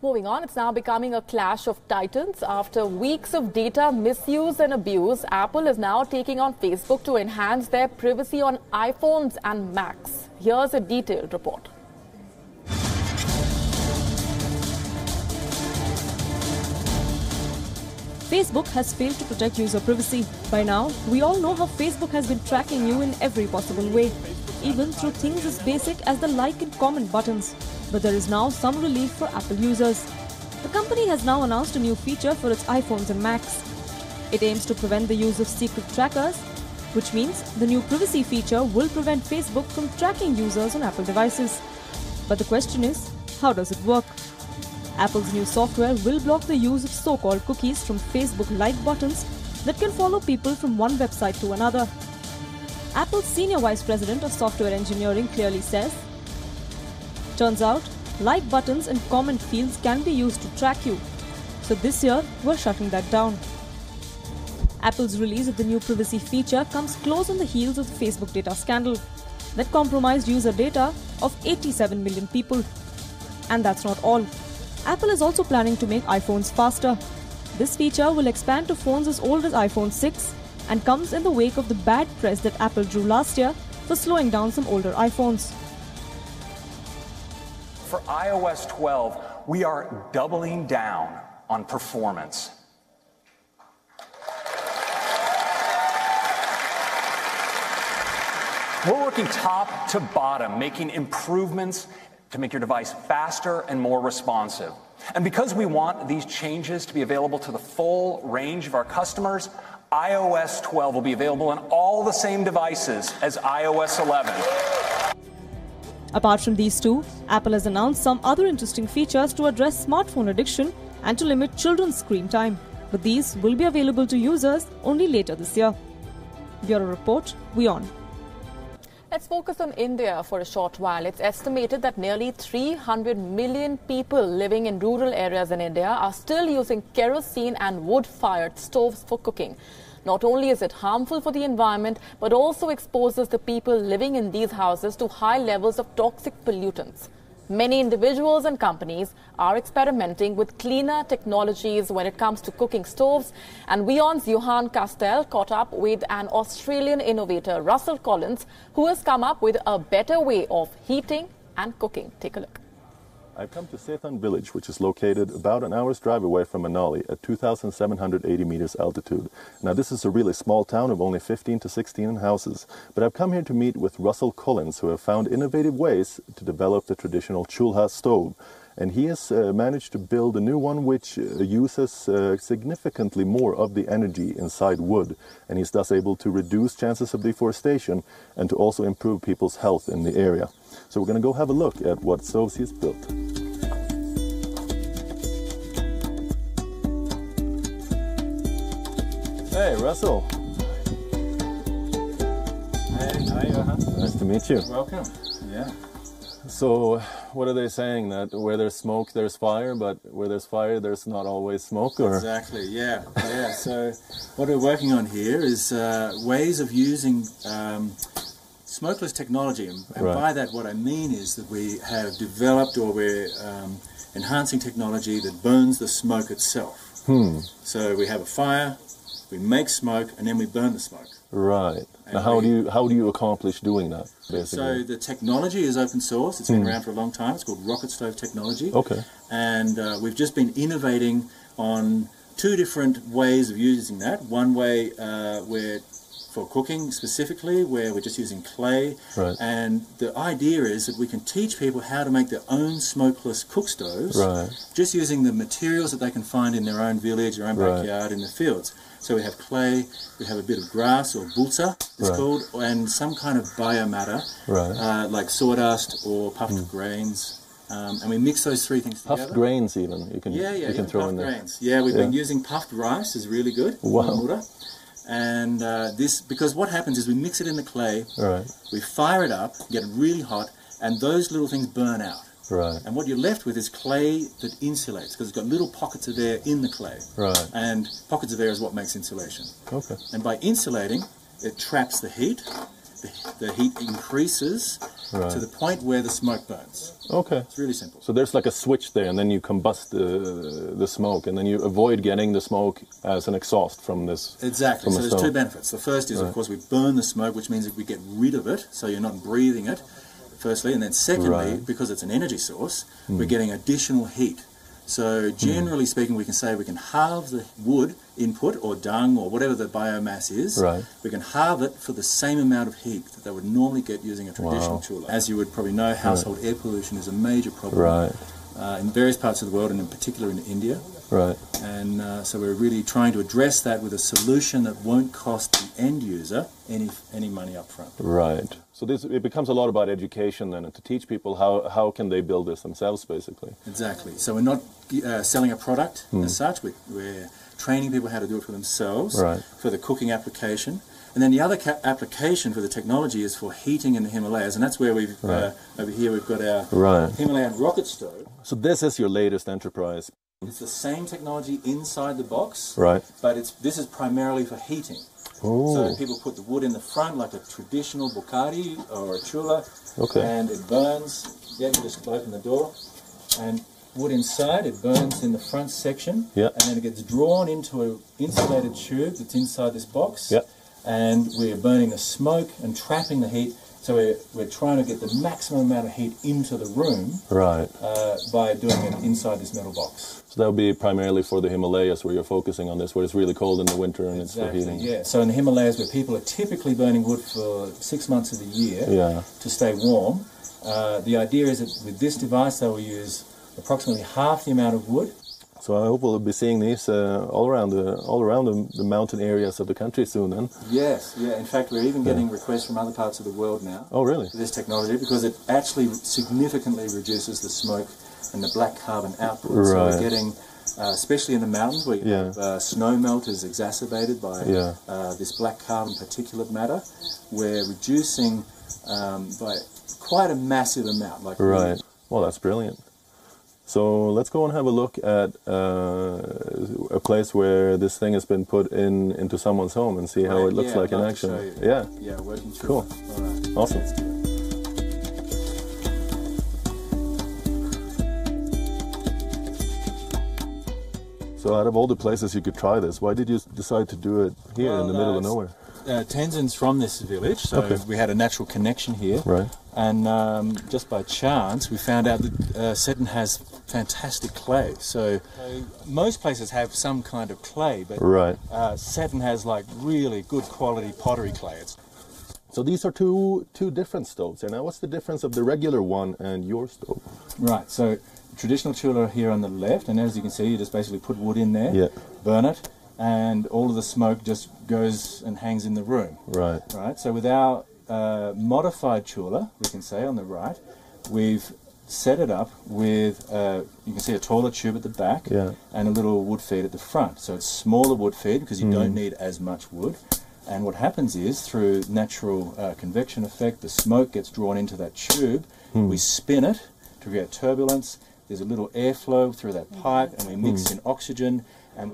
Moving on, it's now becoming a clash of titans. After weeks of data misuse and abuse, Apple is now taking on Facebook to enhance their privacy on iPhones and Macs. Here's a detailed report. Facebook has failed to protect user privacy. By now, we all know how Facebook has been tracking you in every possible way, even through things as basic as the like and comment buttons. But there is now some relief for Apple users. The company has now announced a new feature for its iPhones and Macs. It aims to prevent the use of secret trackers, which means the new privacy feature will prevent Facebook from tracking users on Apple devices. But the question is, how does it work? Apple's new software will block the use of so-called cookies from Facebook like buttons that can follow people from one website to another. Apple's Senior Vice President of Software Engineering clearly says, "Turns out, like buttons and comment fields can be used to track you. So this year, we're shutting that down." Apple's release of the new privacy feature comes close on the heels of the Facebook data scandal that compromised user data of 87 million people. And that's not all. Apple is also planning to make iPhones faster. This feature will expand to phones as old as iPhone 6 and comes in the wake of the bad press that Apple drew last year for slowing down some older iPhones. For iOS 12, we are doubling down on performance. We're working top to bottom, making improvements to make your device faster and more responsive. And because we want these changes to be available to the full range of our customers, iOS 12 will be available on all the same devices as iOS 11. Apart from these two, Apple has announced some other interesting features to address smartphone addiction and to limit children's screen time. But these will be available to users only later this year. Bureau Report, WION. Let's focus on India for a short while. It's estimated that nearly 300 million people living in rural areas in India are still using kerosene and wood-fired stoves for cooking. Not only is it harmful for the environment, but also exposes the people living in these houses to high levels of toxic pollutants. Many individuals and companies are experimenting with cleaner technologies when it comes to cooking stoves. And WION's Johan Castell caught up with an Australian innovator, Russell Collins, who has come up with a better way of heating and cooking. Take a look. I've come to Sethan village, which is located about an hour's drive away from Manali at 2,780 meters altitude. Now, this is a really small town of only 15 to 16 houses, but I've come here to meet with Russell Collins, who have found innovative ways to develop the traditional chulha stove. And he has managed to build a new one which uses significantly more of the energy inside wood. And he's thus able to reduce chances of deforestation and to also improve people's health in the area. So we're going to go have a look at what stoves he's built. Hey, Russell. Hey, hi, Johan. Nice to meet you. Welcome. Yeah. So, what are they saying? That where there's smoke, there's fire, but where there's fire, there's not always smoke? Or? Exactly, yeah. So, what we're working on here is ways of using smokeless technology. And Right. by that, what I mean is that we have developed or we're enhancing technology that burns the smoke itself. So, we have a fire, we make smoke, and then we burn the smoke. Right. Now, how do you accomplish doing that, basically? So the technology is open source. It's been around for a long time. It's called rocket stove technology. Okay. And we've just been innovating on two different ways of using that. One way where for cooking specifically, where we're just using clay. Right. And the idea is that we can teach people how to make their own smokeless cook stoves, Right. just using the materials that they can find in their own village, their own Right. backyard, in the fields. So we have clay, we have a bit of grass or bulsa, it's Right. called, and some kind of biomatter, Right. like sawdust or puffed grains, and we mix those three things together. Puffed grains, even you can even throw puffed in there. grains. Yeah, we've been using puffed rice, is really good. Wow. And this, because what happens is we mix it in the clay, Right. we fire it up, get it really hot, and those little things burn out. Right. And what you're left with is clay that insulates, because it's got little pockets of air in the clay. Right. And pockets of air is what makes insulation. Okay. And by insulating, it traps the heat, the heat increases to the point where the smoke burns. Okay. It's really simple. So there's like a switch there, and then you combust the smoke, and then you avoid getting the smoke as an exhaust from this. Exactly. So there's stove. two benefits. The first is, of course, we burn the smoke, which means that we get rid of it, so you're not breathing it, firstly. And then secondly, because it's an energy source, we're getting additional heat. So generally speaking, we can say we can halve the wood input or dung or whatever the biomass is. Right. We can halve it for the same amount of heat that they would normally get using a traditional chula. As you would probably know, household air pollution is a major problem in various parts of the world, and in particular in India. Right. And so we're really trying to address that with a solution that won't cost the end user any money up front. Right. So it becomes a lot about education then, and to teach people how can they build this themselves, basically. Exactly. So we're not selling a product as such. We're training people how to do it for themselves for the cooking application. And then the other application for the technology is for heating in the Himalayas, and that's where we've over here we've got our Himalayan rocket stove. So this is your latest enterprise. It's the same technology inside the box, but this is primarily for heating. Ooh. So people put the wood in the front like a traditional bukari or a chula, Okay. and it burns. Yeah, you just open the door, and wood inside, it burns in the front section, and then it gets drawn into an insulated tube that's inside this box, and we're burning the smoke and trapping the heat. So we're trying to get the maximum amount of heat into the room by doing it inside this metal box. So that would be primarily for the Himalayas, where you're focusing on this, where it's really cold in the winter and it's for heating. Yeah. So in the Himalayas, where people are typically burning wood for 6 months of the year to stay warm, the idea is that with this device, they will use approximately half the amount of wood. So I hope we'll be seeing these all around the mountain areas of the country soon then. Yes, yeah. In fact, we're even getting requests from other parts of the world now. Oh, really? For this technology, because it actually significantly reduces the smoke and the black carbon output. So we're getting, especially in the mountains where you have, snow melt is exacerbated by this black carbon particulate matter, we're reducing by quite a massive amount. Well, that's brilliant. So let's go and have a look at a place where this thing has been put into someone's home and see how it looks like in action. Yeah, working through. Cool. All right. Awesome. So out of all the places you could try this, why did you decide to do it here in the middle of nowhere? Tenzin's from this village, so we had a natural connection here. Right. And just by chance, we found out that Seton has fantastic clay. So most places have some kind of clay, but Seton has like really good quality pottery clay. So these are two different stoves here. Now, what's the difference of the regular one and your stove? Right. So traditional chula here on the left, and as you can see, you just basically put wood in there, burn it, and all of the smoke just goes and hangs in the room. Right. So with our modified chula, we can say on the right, we've set it up with, you can see a taller tube at the back and a little wood feed at the front. So it's smaller wood feed because you don't need as much wood. And what happens is, through natural convection effect, the smoke gets drawn into that tube. We spin it to create turbulence. There's a little airflow through that pipe, and we mix in oxygen, and